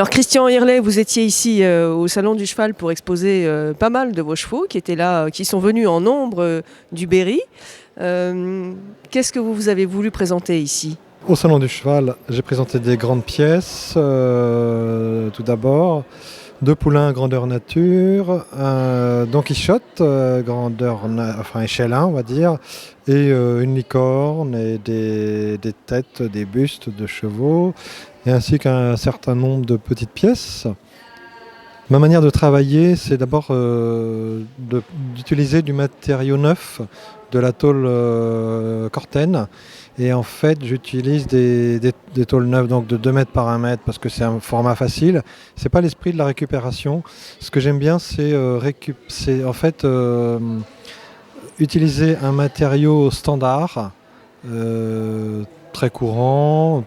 Alors Christian Hirlet, vous étiez ici au Salon du Cheval pour exposer pas mal de vos chevaux qui étaient là, qui sont venus en nombre du Berry. Qu'est-ce que vous avez voulu présenter ici ? Au Salon du Cheval, j'ai présenté des grandes pièces, tout d'abord. 2 poulains grandeur nature, un Don Quichotte, échelle 1 on va dire, et une licorne et des têtes, des bustes de chevaux, et ainsi qu'un certain nombre de petites pièces. Ma manière de travailler, c'est d'abord d'utiliser du matériau neuf, de la tôle Corten. Et en fait, j'utilise des tôles neuves, donc de 2 mètres par 1 mètre, parce que c'est un format facile. C'est pas l'esprit de la récupération. Ce que j'aime bien, c'est utiliser un matériau standard, très courant,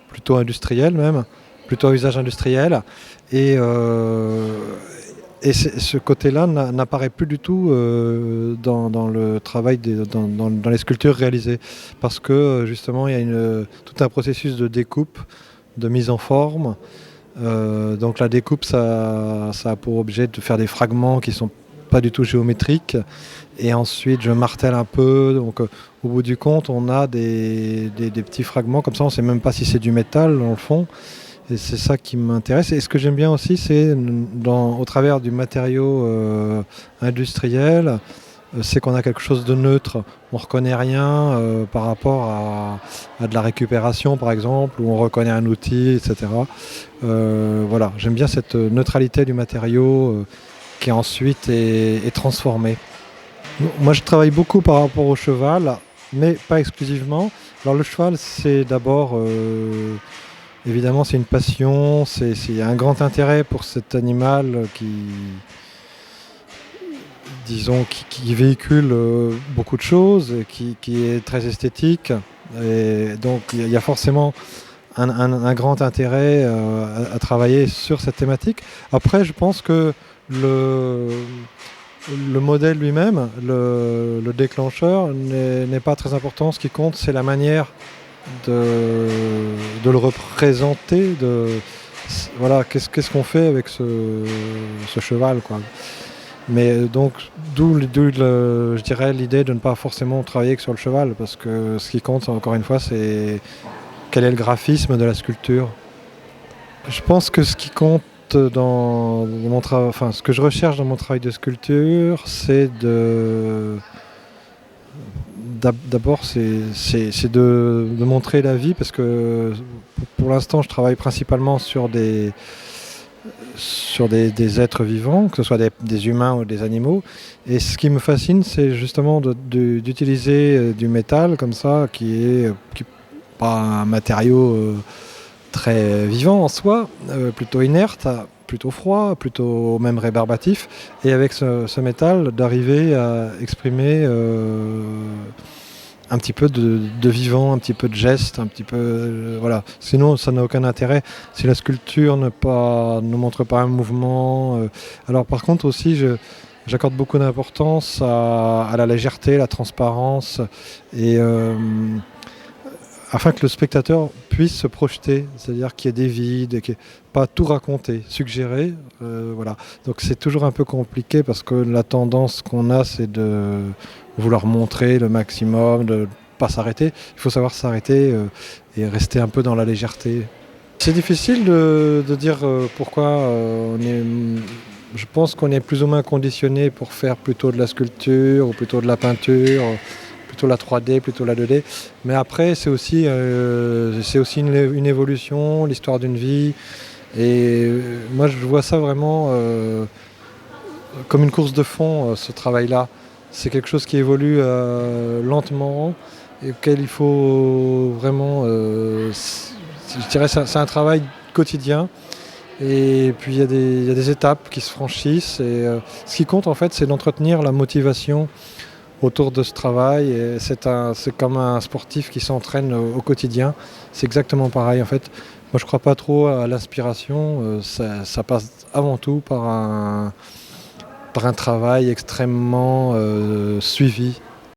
plutôt industriel même, plutôt à usage industriel. Et ce côté-là n'apparaît plus du tout dans le travail, dans les sculptures réalisées. Parce que justement, il y a tout un processus de découpe, de mise en forme. Donc la découpe, ça a pour objet de faire des fragments qui ne sont pas du tout géométriques. Et ensuite, je martèle un peu. Donc au bout du compte, on a des petits fragments. Comme ça, on ne sait même pas si c'est du métal dans le fond. Et c'est ça qui m'intéresse. Et ce que j'aime bien aussi, c'est au travers du matériau industriel, c'est qu'on a quelque chose de neutre. On ne reconnaît rien par rapport à de la récupération, par exemple, où on reconnaît un outil, etc. Voilà, j'aime bien cette neutralité du matériau qui ensuite est transformé. Moi, je travaille beaucoup par rapport au cheval, mais pas exclusivement. Alors le cheval, c'est d'abord... évidemment, c'est une passion, c'est un grand intérêt pour cet animal qui véhicule beaucoup de choses, qui est très esthétique. Et donc, il y a forcément un grand intérêt à travailler sur cette thématique. Après, je pense que le modèle lui-même, le déclencheur, n'est pas très important. Ce qui compte, c'est la manière de le représenter, voilà, qu'est-ce qu'on fait avec ce cheval, quoi. Mais donc d'où je dirais l'idée de ne pas forcément travailler que sur le cheval, parce que ce qui compte encore une fois, c'est quel est le graphisme de la sculpture. Je pense que ce qui compte dans mon travail, enfin ce que je recherche dans mon travail de sculpture, c'est d'abord, c'est de montrer la vie, parce que pour l'instant, je travaille principalement sur des êtres vivants, que ce soit des humains ou des animaux. Et ce qui me fascine, c'est justement d'utiliser du métal comme ça, qui est pas un matériau très vivant en soi, plutôt inerte, plutôt froid, plutôt même rébarbatif, et avec ce métal d'arriver à exprimer un petit peu de vivant, un petit peu de geste, un petit peu voilà. Sinon, ça n'a aucun intérêt si la sculpture ne montre pas un mouvement. Alors par contre aussi, j'accorde beaucoup d'importance à la légèreté, la transparence, et afin que le spectateur puisse se projeter, c'est-à-dire qu'il y ait des vides, pas tout raconter, suggérer, voilà. Donc c'est toujours un peu compliqué, parce que la tendance qu'on a, c'est de vouloir montrer le maximum, de ne pas s'arrêter. Il faut savoir s'arrêter et rester un peu dans la légèreté. C'est difficile de dire pourquoi je pense qu'on est plus ou moins conditionné pour faire plutôt de la sculpture ou plutôt de la peinture, plutôt la 3D, plutôt la 2D. Mais après, c'est aussi une évolution, l'histoire d'une vie. Et moi, je vois ça vraiment comme une course de fond, ce travail-là. C'est quelque chose qui évolue lentement et auquel il faut vraiment... je dirais c'est un travail quotidien. Et puis il y a des étapes qui se franchissent. Et ce qui compte, en fait, c'est d'entretenir la motivation autour de ce travail. Et c'est comme un sportif qui s'entraîne au quotidien. C'est exactement pareil, en fait. Moi, je ne crois pas trop à l'inspiration. Ça passe avant tout par un travail extrêmement suivi.